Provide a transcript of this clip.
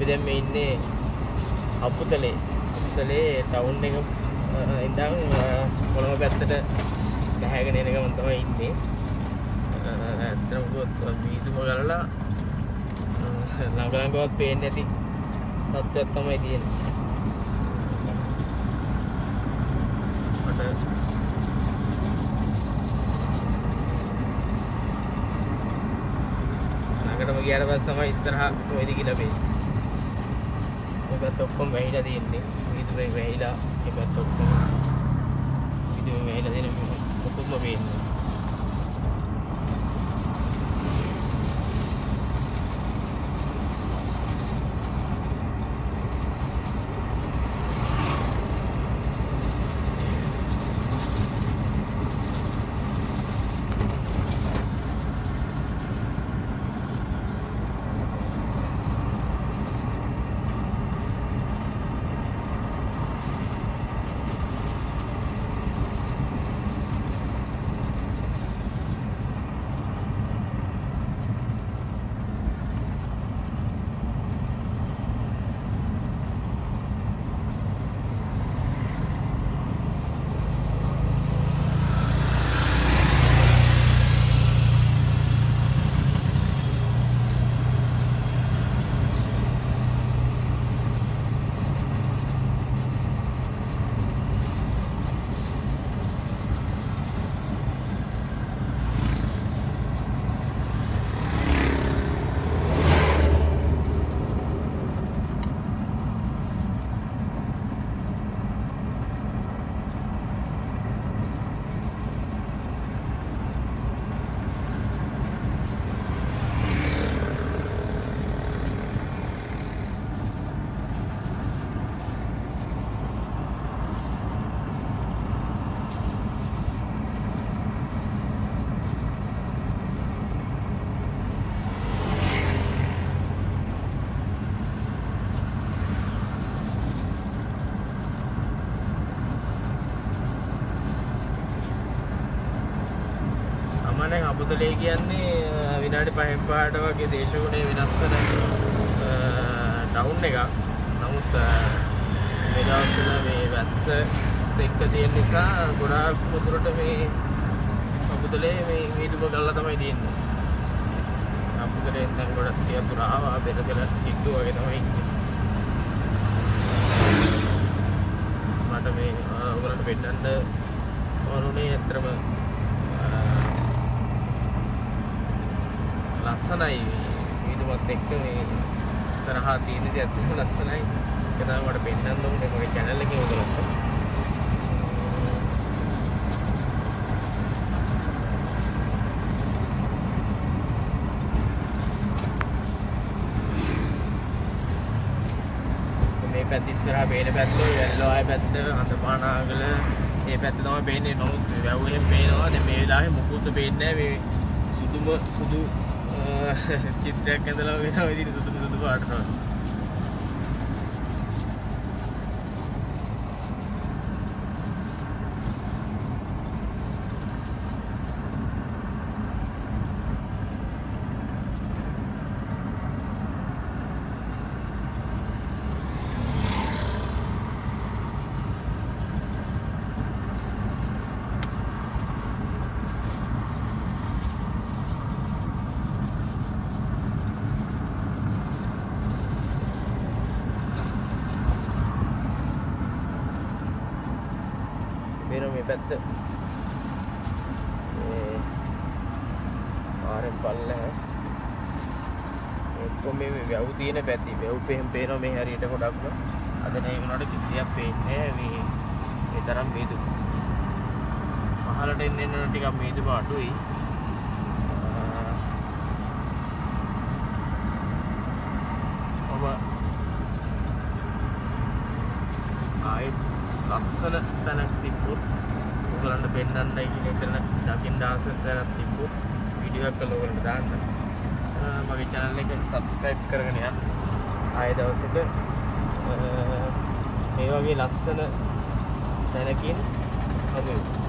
අපි දැන් මේ ඉන්නේ අපුතලේ ටවුන් එක ඉඳන් කොළඹ පැත්තට ගහගෙන එන ගමන් තමයි ඉන්නේ. ඇත්තටම කිව්වොත් වීදුම ගලලා ළඟවත් පේන්නේ නැති තත්ත්වයක් තමයි තියෙන්නේ. ළඟටම ගියාට පස්සේ තමයි ඉස්සරහා කොහෙද කියලා පේන්නේ. ඒකත් ඔක්කොම වැහිලා තියෙන්නේ. වීදුමේ වැහිලා ඒකත් ඔක්කොම වීදුමේ වැහිලා තියෙන මොකක්ම පේන්නේ. දැන් අපුතලේ කියන්නේ විනාඩි 5න් පහට වගේ දේශගුණේ වෙනස් වෙන ටවුන් එකක්. නමුත් මේ දවස්වල මේ වැස්ස එක්ක තියෙන නිසා ගොඩාක් මුදුරට මේ අපුතලේ මේ වීදුම ගල්ලා තමයි තියෙන්නේ. අපුතලේ දැන් ගොඩක් තියා පුරාවා බෙදකල කිට්ටු වගේ තමයි ඉන්නේ. මට මේ ඔයගලන්ට පෙන්නන්න ඕනේ ඇත්තටම ලස්සනයි වීදුමත් එක්ක මේ ඉස්සරහා තියෙන දේ අත්‍යවශ්‍ය ලස්සනයි. ඒක තමයි මට පෙන්නන්න ඕනේ මගේ channel එකේ ඔයගලන්ට. මේ පැත්ත ඉස්සරහා බේන පැත්ත, වැල්ලෝආය පැත්ත, අඳපානාගල මේ පැත්ත තමයි පේන්නේ. නමුත් වැව්වෙන් පේනවා. දැන් මේ වෙලාවේ මොකුත් පේන්නේ නැහැ. මේ සුදු චිත්‍රයක් ඇඳලා වෙනවා විදිහට සුදු පාටට. මේ පැත්ත මේ ආරෙන් පල්ලෙහ ඔක්කොම මේ වැව් තියෙන පැති වැව් පේනවා මේ හරියට ගොඩක්ම. අද නේ වුණාට කිසියක් පේන්නේ නැහැ. මේ තරම් මේදු පහලට එන්න ටිකක් මේදු අඩුයි. ඔබ ආයෙත් ලස්සන තැනක් තිබ්බොත් ඔයගලන්ට පෙන්නන්නයි කියලා එතන දකින්න ආස තැනක් තිබ්බොත් වීඩියෝ එකක් කරලා ඔයගලන්ට දාන්න. මගේ channel එක subscribe කරගෙන යන්න. ආයෙ දවසක මේ වගේ ලස්සන තැනකින් හම්බ වෙමු.